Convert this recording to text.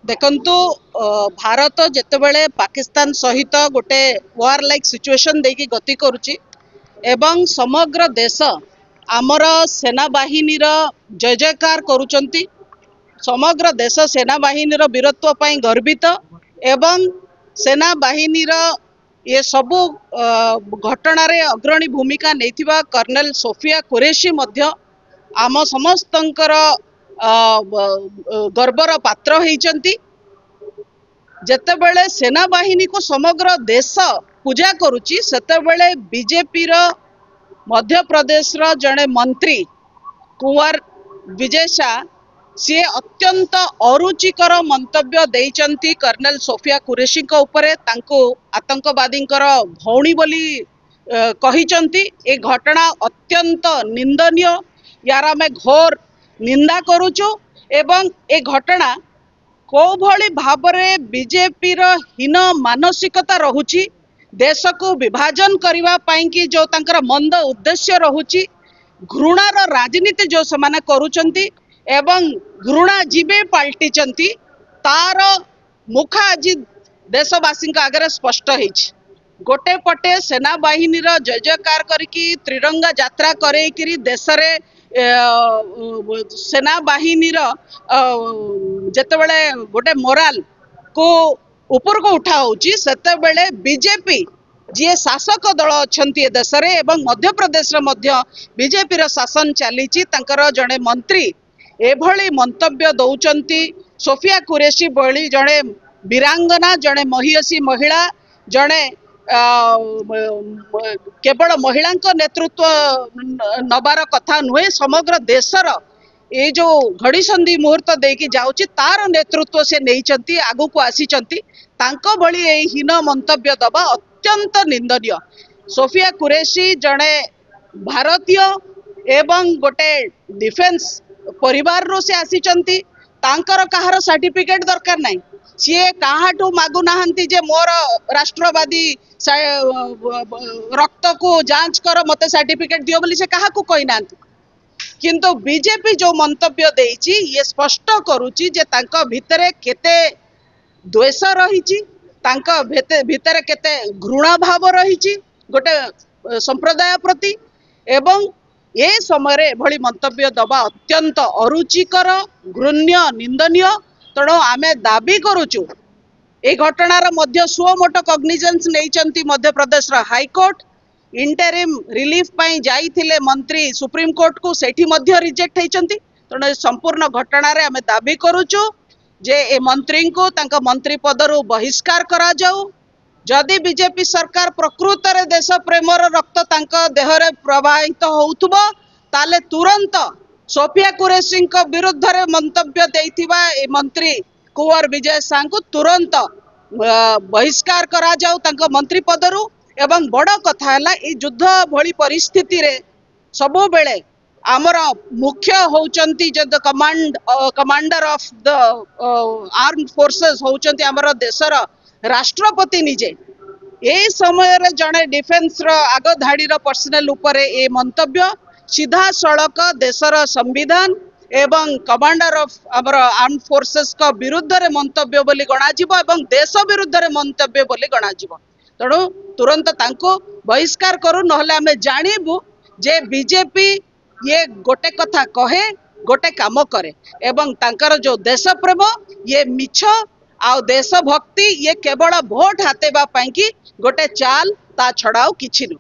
देखंतु भारत जेतेबेले पाकिस्तान सहित गोटे वार लाइक सिचुएशन देकी गति करुची एवं समग्र देश आमर सेना बाहिनीर जय जयकार करुचंती। समग्र देश सेना बाहिनीर वीरत्व पई गर्वित एवं सेना बाहिनीर ये सबु घटनारे अग्रणी भूमिका नेथिबा कर्नल सोफिया कुरेशी मध्य आम समस्तंकर गर्वर पात्र होइचंती। जेतेबेले सेना बाहिनी को समग्र देश पूजा करुची सेतेबेले बीजेपी रो मध्य प्रदेश रो जड़े मंत्री कुंवर विजय शाह सी अत्यंत अरुचिकर मंतव्य देइचंती कर्नल सोफिया कुरेशी को उपरे तांको आतंकवादी भौणी बोली कहिचंती। ए घटना अत्यंत निंदनीय, यार आमे घोर निंदा करुचु एवं ए घटना को भली भाबरे बीजेपी रो हीन मानसिकता रहुची, देश को विभाजन करबा पई कि जो तांकर मंद उद्देश्य रहुची, घृणार राजनीति जो समाने करुचंती एवं घृणा जीवे पाल्टिचंती, तार मुखा आज देशवासी आगे स्पष्ट होइछि। गोटे पटे सेना बाहिनी रो जय जयकार करिकी त्रिरंगा यात्रा करेकिरी देश रे सेना बाहिनी रो जेतेबेले गोटे मोराल को ऊपर को उठा होची सेतेबेले बीजेपी जी शासक दल अच्छी देश रे एवं मध्य प्रदेश रे मध्य बीजेपी रो शासन चलीची, तांकर जड़े मंत्री एभली मंतव्य दौचंती। सोफिया कुरेशी भली जड़े वीरांगना, जड़े महिषी महिला, जड़े केवल महिला नेतृत्व नबार कथा नुहे, समग्र देशर ये जो घड़ी संधि मुहूर्त देकी जाउची तार नेतृत्व से नहींचंती, आगु को आसीचंती। तांको भली ए हीन मंतव्य दबा अत्यंत निंदनीय। सोफिया कुरेशी जड़े भारतीय एवं गोटे डिफेन्स परिवार रो से आसीचंती, तांकर कहार सर्टिफिकेट दरकार नाही, सी काहाठू मागु नाहंती जे मोर राष्ट्रवादी रक्त को जांच कर मते सर्टिफिकेट दियो बोली से कहा को कहि नांती। किंतु बीजेपी जो मंतव्य देइची ये स्पष्ट करूची जे तांका भितरे केते द्वेष रहिची, तांका भितरे केते घृणा भाव रहिची गोटे संप्रदाय प्रति, एवं ये समय भली मंतव्य दबा अत्यंत अरुचिकर, घृण्य, निंदनीय। तेणु आमे दाबी करुचु ए घटनार मध्य suo motu cognizance नैचंती Madhya Pradesh high court. Interim relief पई जाइथिले मंत्री सुप्रीम कोर्ट को, सेठी मध्य रिजेक्ट होइचंती। तेणु संपूर्ण घटना रे आमे दाबी करुचु जे ए मंत्री को तांका मंत्री पदरु बहिष्कार करा जाऊ। जदि बीजेपी सरकार प्रकृत रे देश प्रेमर रक्त तांका देह रे प्रवाहित होउथबो ताले तुरंत सोफिया कुरेशी विरुद्ध रे मंतव्य देइथिबा ए मंत्री कुंवर विजय शाह को तुरंत बहिष्कार करा जाऊ तांका मंत्री पदरु। एवं बड़ कथा है ये युद्ध भली परिस्थिति रे सबु बेले आमर मुख्य होउचंती जे commander of the armed forces होउचंती आमर देशर राष्ट्रपति निजे। ए समय रे जड़े डिफेन्स रो आग धाड़ी रो पर्सनल उपरे ए मंतव्य सीधा सड़क देशर संविधान एवं कमांडर ऑफ आमर आर्म्ड फोर्सेस का विरुद्ध रे मंतव्य बोली गणा जिवो एवं देश विरुद्ध रे मंतव्य बोली गणा जिवो। तेणु तुरंत तांको बहिष्कार करू, नहले आमे जानिबु जे बीजेपी ये गोटे कथा कहे गोटे काम करे एवं तांकर जो देश प्रेम ये मिछ आ देशभक्ति ये केवल भोट हातेबा पई कि गोटे चाल ता छड़ाओ किछि नु।